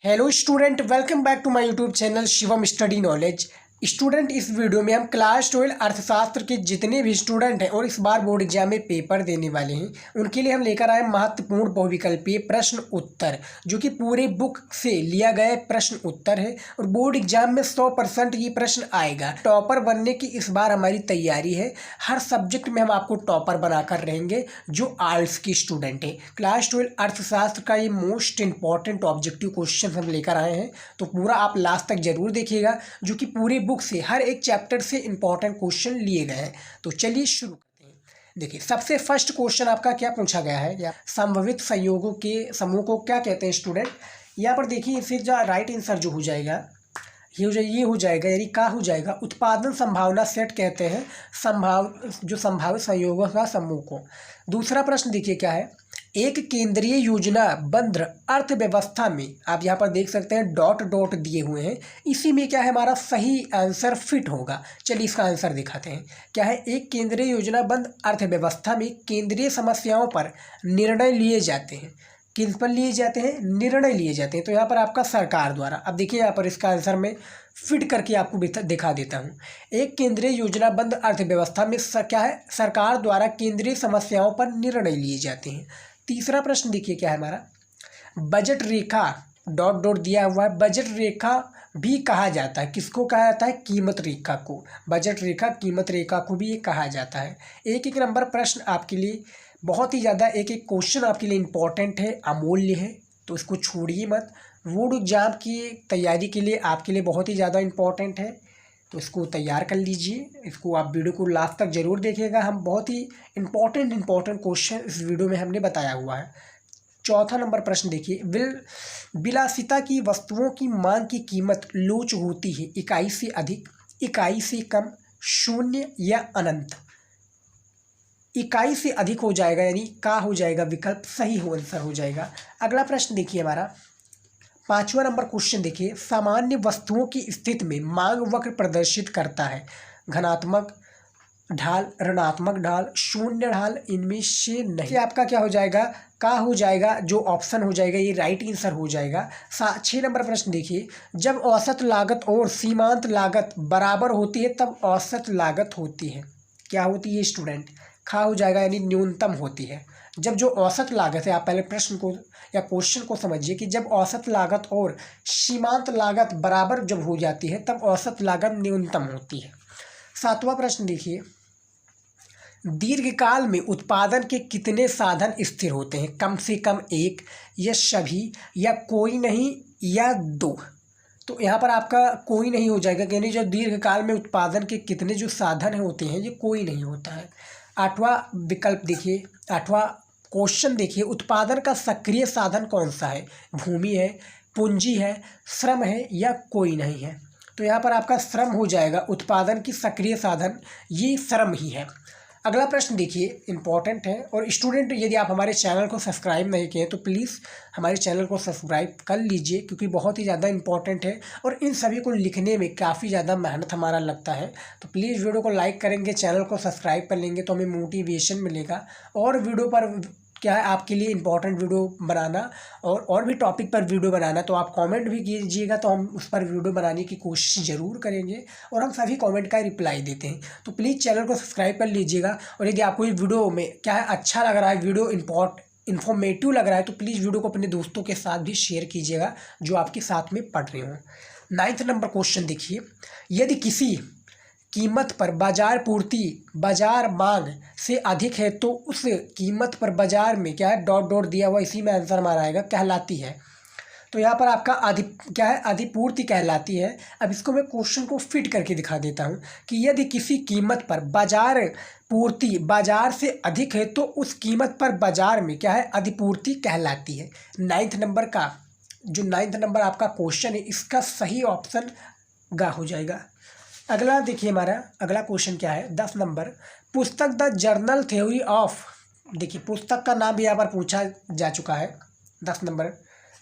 Hello student, welcome back to my YouTube channel Shivam study knowledge. Student, इस video में हम class 12 अर्थशास्त्र के जितने भी स्टूडेंट हैं और इस बार बोर्ड एग्जाम में पेपर देने वाले हैं उनके लिए हम लेकर आए महत्वपूर्ण बहुविकल्पीय प्रश्न उत्तर, जो कि पूरे बुक से लिया गया प्रश्न उत्तर है और बोर्ड एग्जाम में 100% ये प्रश्न आएगा। टॉपर बनने की इस बार हमारी तैयारी है। हर सब्जेक्ट में हम आपको टॉपर बनाकर रहेंगे जो आर्ट्स की स्टूडेंट है। क्लास 12 अर्थशास्त्र का ये मोस्ट इंपॉर्टेंट ऑब्जेक्टिव क्वेश्चन हम लेकर आए हैं, तो पूरा आप लास्ट तक जरूर देखिएगा, जो कि पूरी बुक से हर एक चैप्टर से इंपॉर्टेंट क्वेश्चन लिए गए हैं। तो चलिए शुरू करते हैं। देखिए, सबसे फर्स्ट क्वेश्चन आपका क्या पूछा गया है, या संभावित संयोगों के समूह को क्या कहते हैं स्टूडेंट। यहाँ पर देखिए, फिर जो राइट आंसर जो हो जाएगा ये हो जाएगा, यानी का हो जाएगा उत्पादन संभावना सेट कहते हैं संभावित संयोगों का समूह को। दूसरा प्रश्न देखिए क्या है, एक केंद्रीय योजनाबद्ध अर्थव्यवस्था में, आप यहाँ पर देख सकते हैं डॉट डॉट दिए हुए हैं, इसी में क्या है हमारा सही आंसर फिट होगा। चलिए इसका आंसर दिखाते हैं। क्या है, एक केंद्रीय योजनाबद्ध अर्थव्यवस्था में केंद्रीय समस्याओं पर निर्णय लिए जाते हैं। किन पर लिए जाते हैं? निर्णय लिए जाते हैं। तो यहाँ पर आपका सरकार द्वारा। अब देखिए यहाँ पर इसका आंसर मैं फिट करके आपको दिखा देता हूँ। एक केंद्रीय योजनाबद्ध अर्थव्यवस्था में क्या है, सरकार द्वारा केंद्रीय समस्याओं पर निर्णय लिए जाते हैं। तीसरा प्रश्न देखिए क्या है हमारा, बजट रेखा डॉट डॉट दिया हुआ है। बजट रेखा भी कहा जाता है, किसको कहा जाता है? कीमत रेखा को। बजट रेखा, कीमत रेखा को भी ये कहा जाता है। एक एक नंबर प्रश्न आपके लिए बहुत ही ज़्यादा, एक एक क्वेश्चन आपके लिए इंपॉर्टेंट है, अमूल्य है, तो इसको छोड़िए मत। बोर्ड एग्जाम की तैयारी के लिए आपके लिए बहुत ही ज़्यादा इंपॉर्टेंट है, तो इसको तैयार कर लीजिए। इसको आप वीडियो को लास्ट तक जरूर देखिएगा। हम बहुत ही इंपॉर्टेंट क्वेश्चन इस वीडियो में हमने बताया हुआ है। चौथा नंबर प्रश्न देखिए, विलासिता की वस्तुओं की मांग की कीमत लोच होती है इकाई से अधिक, इकाई से कम, शून्य या अनंत। इकाई से अधिक हो जाएगा, यानी का हो जाएगा विकल्प, सही हो आंसर हो जाएगा। अगला प्रश्न देखिए हमारा, पांचवा नंबर क्वेश्चन देखिए, सामान्य वस्तुओं की स्थिति में मांग वक्र प्रदर्शित करता है धनात्मक ढाल, ऋणात्मक ढाल, शून्य ढाल, इनमें से नहीं। आपका क्या हो जाएगा? का हो जाएगा, जो ऑप्शन हो जाएगा ये राइट आंसर हो जाएगा। 6 नंबर प्रश्न देखिए, जब औसत लागत और सीमांत लागत बराबर होती है तब औसत लागत होती है। क्या होती है स्टूडेंट? खा हो जाएगा, यानी न्यूनतम होती है। जब जो औसत लागत है, आप पहले प्रश्न को या क्वेश्चन को समझिए कि जब औसत लागत और सीमांत लागत बराबर जब हो जाती है तब औसत लागत न्यूनतम होती है। 7वां प्रश्न देखिए, दीर्घकाल में उत्पादन के कितने साधन स्थिर होते हैं? कम से कम एक, या सभी, या कोई नहीं, या दो। तो यहाँ पर आपका कोई नहीं हो जाएगा, यानी जो दीर्घकाल में उत्पादन के कितने जो साधन होते हैं ये कोई नहीं होता है। 8वां विकल्प देखिए, 8वां क्वेश्चन देखिए, उत्पादन का सक्रिय साधन कौन सा है? भूमि है, पूंजी है, श्रम है, या कोई नहीं है। तो यहाँ पर आपका श्रम हो जाएगा। उत्पादन की सक्रिय साधन ये श्रम ही है। अगला प्रश्न देखिए, इंपॉर्टेंट है। और स्टूडेंट, यदि आप हमारे चैनल को सब्सक्राइब नहीं किए तो प्लीज़ हमारे चैनल को सब्सक्राइब कर लीजिए, क्योंकि बहुत ही ज़्यादा इंपॉर्टेंट है और इन सभी को लिखने में काफ़ी ज़्यादा मेहनत हमारा लगता है। तो प्लीज़ वीडियो को लाइक करेंगे, चैनल को सब्सक्राइब कर लेंगे तो हमें मोटिवेशन मिलेगा और वीडियो पर क्या है आपके लिए इंपॉर्टेंट वीडियो बनाना और भी टॉपिक पर वीडियो बनाना, तो आप कमेंट भी कीजिएगा तो हम उस पर वीडियो बनाने की कोशिश ज़रूर करेंगे और हम सभी कमेंट का रिप्लाई देते हैं। तो प्लीज़ चैनल को सब्सक्राइब कर लीजिएगा। और यदि आपको ये वीडियो में क्या है अच्छा लग रहा है, वीडियो इन्फॉर्मेटिव लग रहा है, तो प्लीज़ वीडियो को अपने दोस्तों के साथ भी शेयर कीजिएगा जो आपके साथ में पढ़ रहे हों। 9th नंबर क्वेश्चन देखिए, यदि किसी कीमत पर बाजार पूर्ति बाजार मांग से अधिक है तो उस कीमत पर बाजार में क्या है डॉट डॉट दिया हुआ, इसी में आंसर हमारा आएगा, कहलाती है। तो यहाँ पर आपका क्या है, अधिपूर्ति कहलाती है। अब इसको मैं क्वेश्चन को फिट करके दिखा देता हूँ कि यदि किसी कीमत पर बाजार पूर्ति बाजार से अधिक है तो उस कीमत पर बाजार में क्या है, अधिपूर्ति कहलाती है। 9th नंबर का जो 9th नंबर आपका क्वेश्चन है, इसका सही ऑप्शन गा हो जाएगा। अगला देखिए, हमारा अगला क्वेश्चन क्या है, 10 नंबर, पुस्तक द जर्नल थ्योरी ऑफ। देखिए, पुस्तक का नाम भी यहाँ पर पूछा जा चुका है 10 नंबर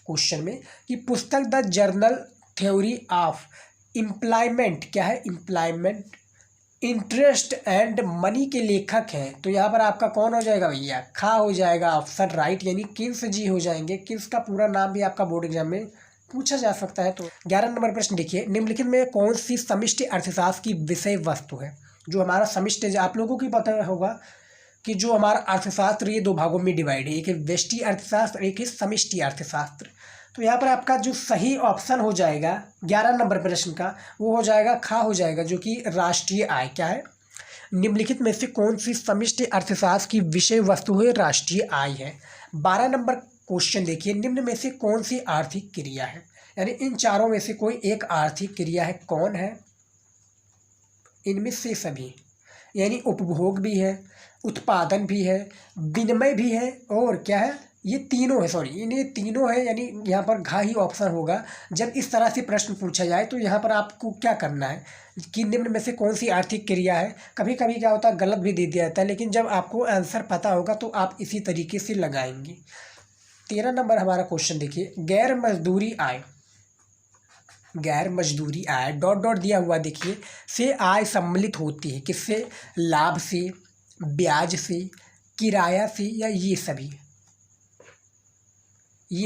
क्वेश्चन में कि पुस्तक the journal theory of employment क्या है, एम्प्लॉयमेंट, इंटरेस्ट एंड मनी के लेखक हैं। तो यहाँ पर आपका कौन हो जाएगा भैया? खा हो जाएगा ऑप्शन राइट, यानी किन्स जी हो जाएंगे। किन्स का पूरा नाम भी आपका बोर्ड एग्जाम में पूछा जा सकता है। तो 11 नंबर प्रश्न देखिए, निम्नलिखित में कौन सी समष्टि अर्थशास्त्र की विषय वस्तु है। जो हमारा समष्टि, आप लोगों को पता होगा कि जो हमारा अर्थशास्त्र ये 2 भागों में डिवाइड है, एक है व्यष्टि अर्थशास्त्र, एक है समष्टि अर्थशास्त्र। तो यहाँ पर आपका जो सही ऑप्शन हो जाएगा 11 नंबर प्रश्न का, वो हो जाएगा खा हो जाएगा, जो कि राष्ट्रीय आय। क्या है, निम्नलिखित में से कौन सी समष्टि अर्थशास्त्र की विषय वस्तु है, राष्ट्रीय आय है। 12 नंबर क्वेश्चन देखिए, निम्न में से कौन सी आर्थिक क्रिया है, यानी इन चारों में से कोई एक आर्थिक क्रिया है, कौन है। इनमें से सभी, यानी उपभोग भी है, उत्पादन भी है, विनिमय भी है, और क्या है, ये तीनों है, सॉरी इन्हें तीनों है, यानी यहाँ पर घा ही ऑप्शन होगा। जब इस तरह से प्रश्न पूछा जाए तो यहाँ पर आपको क्या करना है कि निम्न में से कौन सी आर्थिक क्रिया है। कभी कभी क्या होता है, गलत भी दे दिया जाता है, लेकिन जब आपको आंसर पता होगा तो आप इसी तरीके से लगाएंगे। 13 नंबर हमारा क्वेश्चन देखिए, गैर मजदूरी आय, गैर मजदूरी आय डॉट डॉट दिया हुआ देखिए, से आय सम्मिलित होती है किससे, लाभ से, ब्याज से, किराया से, या ये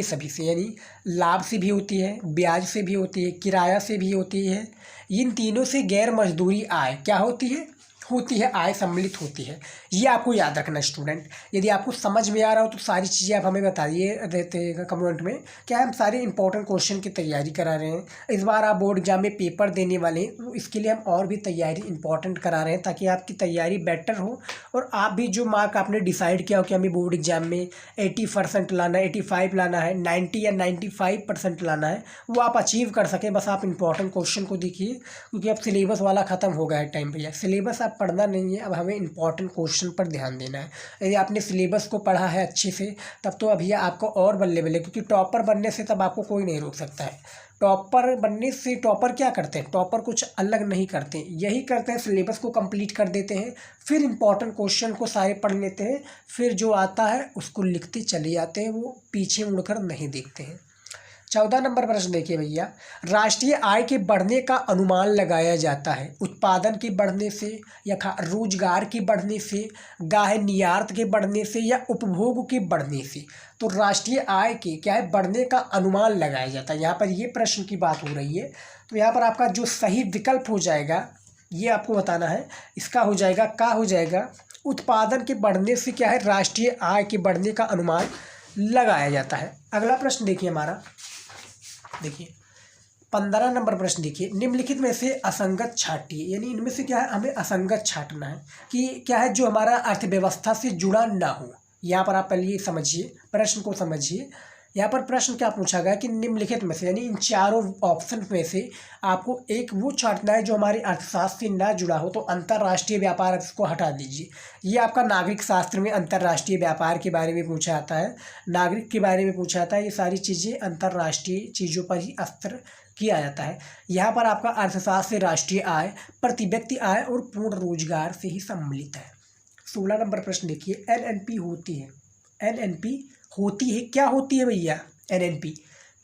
सभी से, यानी लाभ से भी होती है, ब्याज से भी होती है, किराया से भी होती है। इन तीनों से गैर मजदूरी आय क्या होती है, आय सम्मिलित होती है। ये आपको याद रखना स्टूडेंट। यदि आपको समझ में आ रहा हो तो सारी चीज़ें आप हमें बताइए देते हैं कमेंट में। क्या हम सारे इंपॉर्टेंट क्वेश्चन की तैयारी करा रहे हैं। इस बार आप बोर्ड एग्जाम में पेपर देने वाले हैं, तो इसके लिए हम और भी तैयारी इंपॉर्टेंट करा रहे हैं, ताकि आपकी तैयारी बेटर हो और आप भी जो मार्क आपने डिसाइड किया हो कि हमें बोर्ड एग्जाम में 80% लाना है, 85 लाना है, 90 या 95% लाना है, वो आप अचीव कर सकें। बस आप इंपॉर्टेंट क्वेश्चन को देखिए, क्योंकि अब सिलेबस वाला ख़त्म हो गया है टाइम भैया। सिलेबस आप पढ़ना नहीं है, अब हमें इंपॉर्टेंट क्वेश्चन पर ध्यान देना है। यदि आपने सिलेबस को पढ़ा है अच्छे से, तब तो अभी आपको और बल्ले बल्ले, क्योंकि टॉपर बनने से तब आपको कोई नहीं रोक सकता है। टॉपर बनने से, टॉपर क्या करते हैं, टॉपर कुछ अलग नहीं करते, यही करते हैं सिलेबस को कंप्लीट कर देते हैं, फिर इंपॉर्टेंट क्वेश्चन को सारे पढ़ लेते हैं, फिर जो आता है उसको लिखते चले जाते हैं, वो पीछे मुड़कर नहीं देखते हैं। 14 नंबर प्रश्न देखिए भैया, राष्ट्रीय आय के बढ़ने का अनुमान लगाया जाता है उत्पादन के बढ़ने से, या रोजगार के बढ़ने से, गाहे निर्यात के बढ़ने से, या उपभोग के बढ़ने से। तो राष्ट्रीय आय के क्या है, बढ़ने का अनुमान लगाया जाता है। यहाँ पर ये प्रश्न की बात हो रही है, तो यहाँ पर आपका जो सही विकल्प हो जाएगा ये आपको बताना है। इसका हो जाएगा का हो जाएगा, उत्पादन के बढ़ने से क्या है, राष्ट्रीय आय के बढ़ने का अनुमान लगाया जाता है। अगला प्रश्न देखिए हमारा, देखिए 15 नंबर प्रश्न देखिए, निम्नलिखित में से असंगत छाटिए, यानी इनमें से क्या है, हमें असंगत छाटना है कि क्या है जो हमारा अर्थव्यवस्था से जुड़ा ना हो। यहाँ पर आप पहले समझिए, प्रश्न को समझिए। यहाँ पर प्रश्न क्या पूछा गया कि निम्नलिखित में से, यानी इन चारों ऑप्शन में से आपको एक वो छाटना है जो हमारे अर्थशास्त्र से ना जुड़ा हो। तो अंतर्राष्ट्रीय व्यापार, इसको हटा दीजिए। ये आपका नागरिक शास्त्र में अंतर्राष्ट्रीय व्यापार के बारे में पूछा जाता है, नागरिक के बारे में पूछा जाता है। ये सारी चीज़ें अंतर्राष्ट्रीय चीज़ों पर ही अस्तर किया जाता है। यहाँ पर आपका अर्थशास्त्र से राष्ट्रीय आय, प्रति व्यक्ति आय और पूर्ण रोजगार से ही सम्मिलित है। 16 नंबर प्रश्न देखिए, एनएनपी होती है, एनएनपी होती है, क्या होती है भैया, एनएनपी।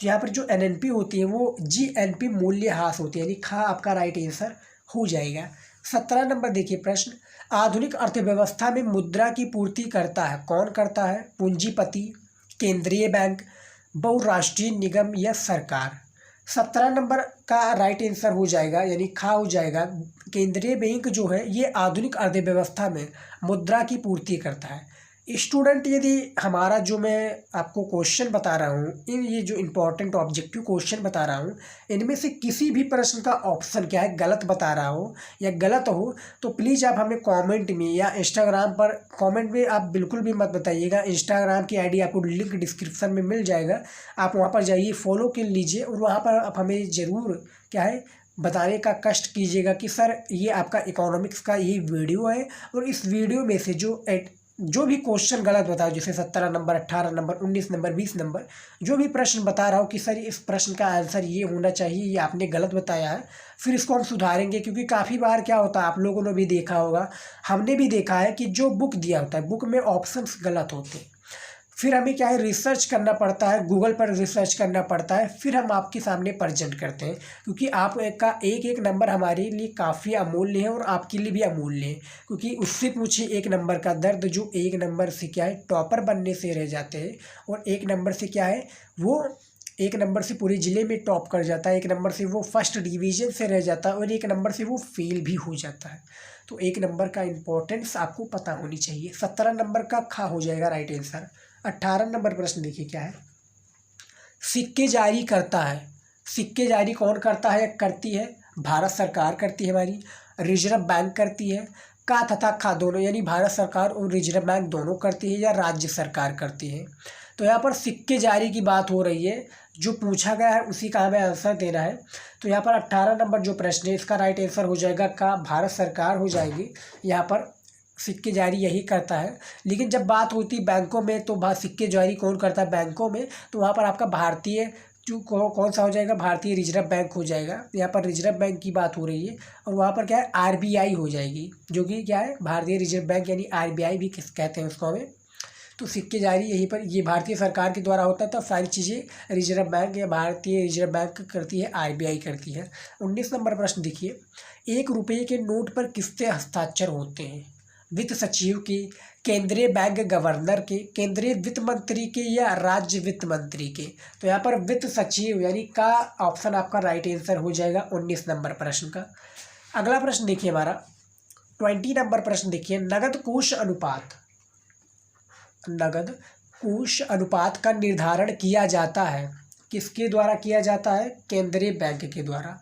तो यहाँ पर जो एनएनपी होती है वो जीएनपी मूल्यह्रास होती है, यानी खा आपका राइट आंसर हो जाएगा। 17 नंबर देखिए प्रश्न, आधुनिक अर्थव्यवस्था में मुद्रा की पूर्ति करता है, कौन करता है, पूंजीपति, केंद्रीय बैंक, बहुराष्ट्रीय निगम, या सरकार। 17 नंबर का राइट आंसर हो जाएगा, यानी खा हो जाएगा, केंद्रीय बैंक जो है ये आधुनिक अर्थव्यवस्था में मुद्रा की पूर्ति करता है। स्टूडेंट, यदि हमारा जो मैं आपको क्वेश्चन बता रहा हूँ, ये जो इंपॉर्टेंट ऑब्जेक्टिव क्वेश्चन बता रहा हूँ, इनमें से किसी भी प्रश्न का ऑप्शन क्या है गलत बता रहा हो या गलत हो, तो प्लीज़ आप हमें कमेंट में या इंस्टाग्राम पर कमेंट में आप बिल्कुल भी मत बताइएगा। इंस्टाग्राम की आईडी आपको लिंक डिस्क्रिप्शन में मिल जाएगा, आप वहाँ पर जाइए, फॉलो कर लीजिए, और वहाँ पर आप हमें ज़रूर क्या है बताने का कष्ट कीजिएगा कि सर ये आपका इकोनॉमिक्स का ये वीडियो है, और इस वीडियो में से जो भी क्वेश्चन गलत बताओ, जैसे 17 नंबर, 18 नंबर, 19 नंबर, 20 नंबर, जो भी प्रश्न बता रहा हूँ कि सर इस प्रश्न का आंसर ये होना चाहिए, ये आपने गलत बताया है, फिर इसको हम सुधारेंगे। क्योंकि काफ़ी बार क्या होता है, आप लोगों ने भी देखा होगा, हमने भी देखा है कि जो बुक दिया होता है, बुक में ऑप्शंस गलत होते हैं, फिर हमें क्या है रिसर्च करना पड़ता है, गूगल पर रिसर्च करना पड़ता है, फिर हम आपके सामने प्रेजेंट करते हैं। क्योंकि आप का एक एक नंबर हमारे लिए काफ़ी अमूल्य है, और आपके लिए भी अमूल्य है। क्योंकि उससे पूछे एक नंबर का दर्द, जो एक नंबर से क्या है टॉपर बनने से रह जाते हैं, और एक नंबर से क्या है वो एक नंबर से पूरे ज़िले में टॉप कर जाता है, एक नंबर से वो फर्स्ट डिवीज़न से रह जाता है और एक नंबर से वो फेल भी हो जाता है। तो एक नंबर का इम्पोर्टेंस आपको पता होनी चाहिए। 17 नंबर का खा हो जाएगा राइट आंसर। 18 नंबर प्रश्न देखिए क्या है, सिक्के जारी करता है। सिक्के जारी कौन करता है या करती है? भारत सरकार करती है हमारी, रिजर्व बैंक करती है, का तथा खा दोनों यानी भारत सरकार और रिजर्व बैंक दोनों करती है या राज्य सरकार करती है। तो यहाँ पर सिक्के जारी की बात हो रही है, जो पूछा गया है उसी का हमें आंसर देना है। तो यहाँ पर 18 नंबर जो प्रश्न है इसका राइट आंसर हो जाएगा का भारत सरकार हो जाएगी। यहाँ पर सिक्के जारी यही करता है। लेकिन जब बात होती है बैंकों में तो सिक्के जारी कौन करता है बैंकों में, तो वहाँ पर आपका भारतीय जो कौन सा हो जाएगा, भारतीय रिजर्व बैंक हो जाएगा। यहाँ पर रिजर्व बैंक की बात हो रही है और वहाँ पर क्या है आरबीआई हो जाएगी, जो कि क्या है भारतीय रिजर्व बैंक यानी आरबीआई भी कहते हैं उसको हमें। तो सिक्के जारी यहीं पर ये भारतीय सरकार के द्वारा होता है, तो सारी चीज़ें रिजर्व बैंक या भारतीय रिजर्व बैंक करती है, आरबीआई करती है। 19 नंबर प्रश्न देखिए, 1 रुपये के नोट पर किसके हस्ताक्षर होते हैं? वित्त सचिव के, केंद्रीय बैंक गवर्नर के, केंद्रीय वित्त मंत्री के या राज्य वित्त मंत्री के? तो यहाँ पर वित्त सचिव यानी का ऑप्शन आपका राइट आंसर हो जाएगा 19 नंबर प्रश्न का। अगला प्रश्न देखिए हमारा 20 नंबर प्रश्न देखिए, नगद कोष अनुपात। नगद कोष अनुपात का निर्धारण किया जाता है, किसके द्वारा किया जाता है? केंद्रीय बैंक के द्वारा।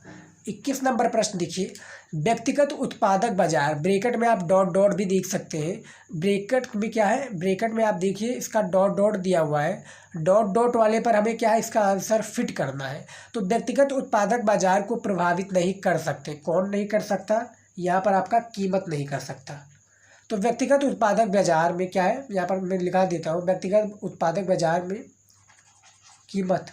21 नंबर प्रश्न देखिए, व्यक्तिगत उत्पादक बाजार, ब्रैकेट में आप डॉट डॉट भी देख सकते हैं। ब्रैकेट में क्या है, ब्रैकेट में आप देखिए इसका डॉट डॉट दिया हुआ है, डॉट डॉट वाले पर हमें क्या है इसका आंसर फिट करना है। तो व्यक्तिगत उत्पादक बाजार को प्रभावित नहीं कर सकते, कौन नहीं कर सकता? यहाँ पर आपका कीमत नहीं कर सकता। तो व्यक्तिगत उत्पादक बाजार में क्या है, यहाँ पर मैं लिखा देता हूँ, व्यक्तिगत उत्पादक बाजार में कीमत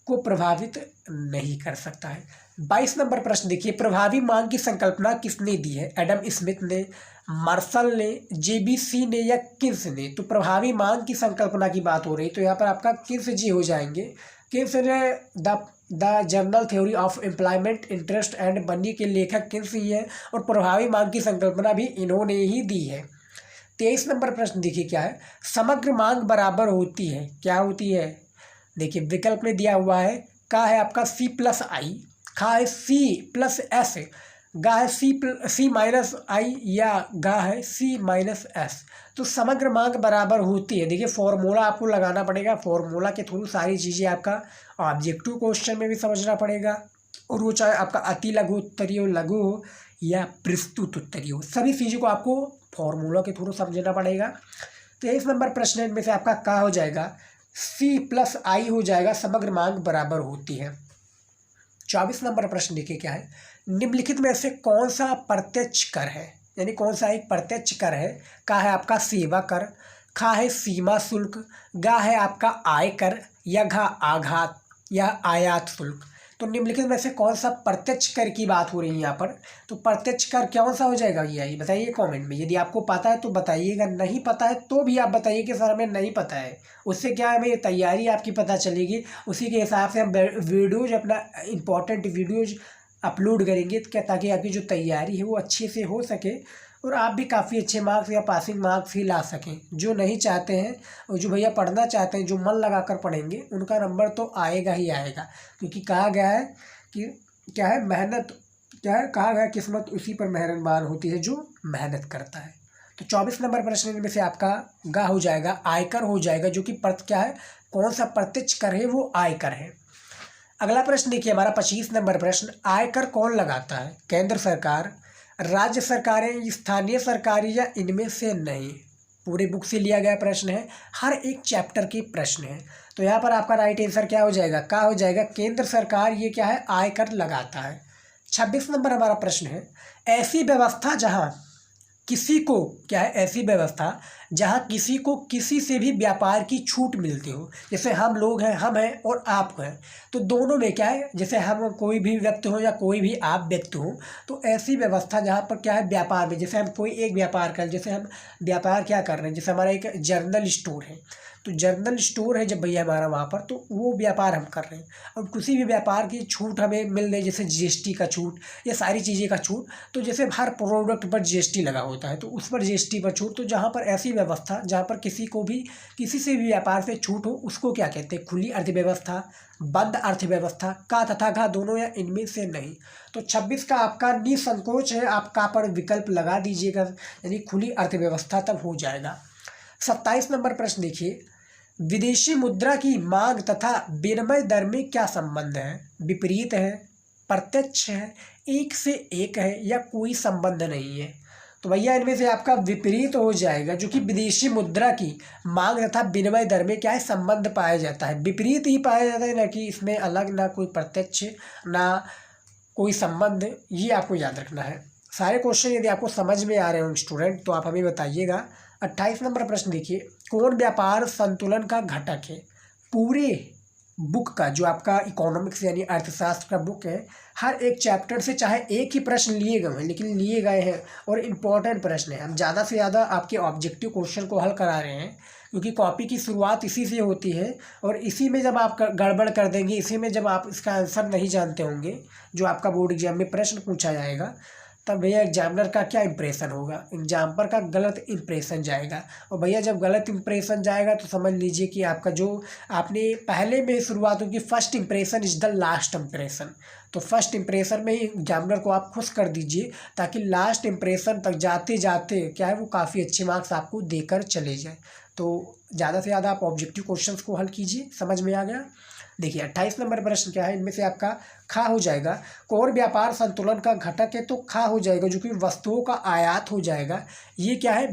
को प्रभावित नहीं कर सकता है। 22 नंबर प्रश्न देखिए, प्रभावी मांग की संकल्पना किसने दी है? एडम स्मिथ ने, मार्शल ने, जेबीसी ने या किन्स ने? तो प्रभावी मांग की संकल्पना की बात हो रही, तो यहाँ पर आपका किन्स जी हो जाएंगे। किन्स ने the general theory of employment interest and money के लेखक किन्स ही है और प्रभावी मांग की संकल्पना भी इन्होंने ही दी है। 23 नंबर प्रश्न देखिए क्या है, समग्र मांग बराबर होती है, क्या होती है? देखिए विकल्प में दिया हुआ है, का है आपका सी प्लस आई, खा है सी प्लस एस, गा है सी माइनस आई या गा है सी माइनस एस। तो समग्र मांग बराबर होती है। देखिए फॉर्मूला आपको लगाना पड़ेगा, फॉर्मूला के थ्रू सारी चीज़ें आपका ऑब्जेक्टिव क्वेश्चन में भी समझना पड़ेगा, और वो चाहे आपका अति लघु उत्तरीय हो, लघु हो या प्रस्तुत उत्तरीय हो, सभी चीज़ों को आपको फॉर्मूला के थ्रू समझना पड़ेगा। तो 23 नंबर प्रश्न इनमें से आपका का हो जाएगा, सी प्लस आई हो जाएगा, समग्र मांग बराबर होती है। 24 नंबर प्रश्न देखिए क्या है, निम्नलिखित में से कौन सा प्रत्यक्ष कर है, यानी कौन सा एक प्रत्यक्ष कर है? का है आपका सेवा कर, खा है सीमा शुल्क, गा है आपका आय कर या घा आघात या आयात शुल्क? तो निम्नलिखित में से कौन सा प्रत्यक्ष कर की बात हो रही है यहाँ पर? तो प्रत्यक्ष कर कौन सा हो जाएगा ये बताइए कमेंट में। यदि आपको पता है तो बताइएगा, नहीं पता है तो भी आप बताइए कि सर हमें नहीं पता है। उससे क्या है, हमें तैयारी आपकी पता चलेगी, उसी के हिसाब से हम वीडियोज अपना इम्पोर्टेंट वीडियोज अपलोड करेंगे क्या, ताकि आपकी जो तैयारी है वो अच्छे से हो सके और आप भी काफ़ी अच्छे मार्क्स या पासिंग मार्क्स ही ला सकें। जो नहीं चाहते हैं और जो भैया पढ़ना चाहते हैं, जो मन लगाकर पढ़ेंगे, उनका नंबर तो आएगा ही आएगा, क्योंकि कहा गया है कि क्या है, मेहनत क्या है, कहा गया किस्मत उसी पर मेहरबान होती है जो मेहनत करता है। तो 24 नंबर प्रश्न में से आपका गा हो जाएगा, आयकर हो जाएगा, जो कि क्या है, कौन सा प्रत्यक्ष कर है, वो आयकर है। अगला प्रश्न देखिए हमारा 25 नंबर प्रश्न, आयकर कौन लगाता है? केंद्र सरकार, राज्य सरकारें, स्थानीय सरकारें या इनमें से नहीं? पूरे बुक से लिया गया प्रश्न है, हर एक चैप्टर के प्रश्न है। तो यहाँ पर आपका राइट आंसर क्या हो जाएगा, का हो जाएगा, केंद्र सरकार ये क्या है, आयकर लगाता है। 26 नंबर हमारा प्रश्न है, ऐसी व्यवस्था जहाँ किसी को क्या है, ऐसी व्यवस्था जहाँ किसी को किसी से भी व्यापार की छूट मिलती हो, जैसे हम लोग हैं, हम हैं और आप हैं, तो दोनों में क्या है, जैसे हम कोई भी व्यक्ति हो या कोई भी आप व्यक्ति हो, तो ऐसी व्यवस्था जहाँ पर क्या है, व्यापार में, जैसे हम कोई एक व्यापार कर, जैसे हम व्यापार क्या कर रहे हैं, जैसे हमारा एक जनरल स्टोर है, तो जनरल स्टोर है जब भैया हमारा वहाँ पर, तो वो व्यापार हम कर रहे हैं और किसी भी व्यापार की छूट हमें मिल रही, जैसे जीएसटी का छूट या सारी चीज़ें का छूट, तो जैसे हर प्रोडक्ट पर जीएसटी लगा होता है तो उस पर जीएसटी पर छूट, तो जहाँ पर ऐसी अर्थव्यवस्था, जहाँ पर किसी से भी व्यापार से छूट हो उसको क्या कहते हैं? खुली अर्थव्यवस्था, बंद अर्थव्यवस्था, का तथा घा दोनों या इनमें से नहीं। तो 26 का आपका निसंकोच है, आप का पर विकल्प लगा दीजिएगा, यानी खुली अर्थव्यवस्था तब हो जाएगा। 27 नंबर प्रश्न देखिए, विदेशी मुद्रा की मांग तथा विनिमय दर में क्या संबंध है? विपरीत है, प्रत्यक्ष है, एक से एक है, या कोई संबंध नहीं है? तो भैया इनमें से आपका विपरीत हो जाएगा, जो कि विदेशी मुद्रा की मांग तथा विनिमय दर में क्या है? संबंध पाया जाता है, विपरीत ही पाया जाता है, ना कि इसमें अलग, ना कोई प्रत्यक्ष, ना कोई संबंध। ये आपको याद रखना है। सारे क्वेश्चन यदि आपको समझ में आ रहे हो स्टूडेंट तो आप हमें बताइएगा। 28 नंबर प्रश्न देखिए, कौन व्यापार संतुलन का घटक है? पूरे बुक का जो आपका इकोनॉमिक्स यानी अर्थशास्त्र का बुक है, हर एक चैप्टर से चाहे एक ही प्रश्न लिए गए हैं, लेकिन लिए गए हैं और इम्पोर्टेंट प्रश्न है। हम ज़्यादा से ज़्यादा आपके ऑब्जेक्टिव क्वेश्चन को हल करा रहे हैं, क्योंकि कॉपी की शुरुआत इसी से होती है, और इसी में जब आप गड़बड़ कर देंगे, इसी में जब आप इसका आंसर नहीं जानते होंगे, जो आपका बोर्ड एग्जाम में प्रश्न पूछा जाएगा, तब भैया एग्जामिनर का क्या इंप्रेशन होगा? एग्जाम्पर का गलत इंप्रेशन जाएगा। और भैया जब गलत इंप्रेशन जाएगा तो समझ लीजिए कि आपका जो आपने पहले में शुरुआत होगी, first impression is the last impression. तो फर्स्ट इंप्रेशन में ही एग्जामिनर को आप खुश कर दीजिए, ताकि लास्ट इंप्रेशन तक जाते जाते क्या है वो काफ़ी अच्छे मार्क्स आपको देकर चले जाए। तो ज़्यादा से ज़्यादा आप ऑब्जेक्टिव क्वेश्चंस को हल कीजिए। समझ में आ गया? देखिए 28 नंबर प्रश्न क्या है, इनमें से आपका खा हो जाएगा। कौन व्यापार संतुलन का घटक है? तो खा हो जाएगा, जो कि वस्तुओं का आयात हो जाएगा। ये क्या है?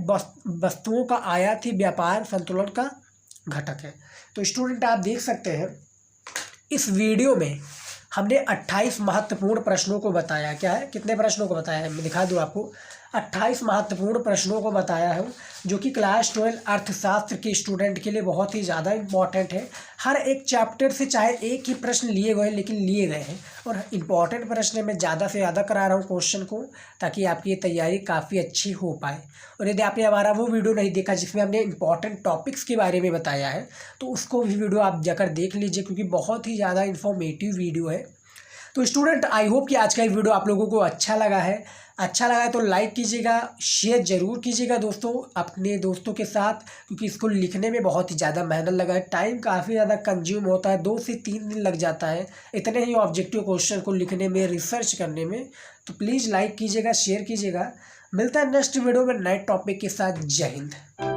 वस्तुओं का आयात ही व्यापार संतुलन का घटक है। तो स्टूडेंट आप देख सकते हैं इस वीडियो में हमने 28 महत्वपूर्ण प्रश्नों को बताया। क्या है? कितने प्रश्नों को बताया है? मैं दिखा दूँ आपको। 28 महत्वपूर्ण प्रश्नों को बताया है, जो कि क्लास 12 अर्थशास्त्र के स्टूडेंट के लिए बहुत ही ज़्यादा इम्पॉर्टेंट है। हर एक चैप्टर से चाहे एक ही प्रश्न लिए गए, लेकिन लिए गए हैं, और इम्पॉर्टेंट प्रश्न मैं ज़्यादा से ज़्यादा करा रहा हूँ क्वेश्चन को, ताकि आपकी ये तैयारी काफ़ी अच्छी हो पाए। और यदि आपने हमारा वो वीडियो नहीं देखा जिसमें हमने इंपॉर्टेंट टॉपिक्स के बारे में बताया है, तो उसको भी वीडियो आप जाकर देख लीजिए, क्योंकि बहुत ही ज़्यादा इन्फॉर्मेटिव वीडियो है। तो स्टूडेंट आई होप कि आज का ये वीडियो आप लोगों को अच्छा लगा है। अच्छा लगा है तो लाइक कीजिएगा, शेयर ज़रूर कीजिएगा दोस्तों अपने दोस्तों के साथ, क्योंकि इसको लिखने में बहुत ही ज़्यादा मेहनत लगा है, टाइम काफ़ी ज़्यादा कंज्यूम होता है, 2 से 3 दिन लग जाता है इतने ही ऑब्जेक्टिव क्वेश्चन को लिखने में, रिसर्च करने में। तो प्लीज़ लाइक कीजिएगा, शेयर कीजिएगा। मिलता है नेक्स्ट वीडियो में नए टॉपिक के साथ। जय हिंद।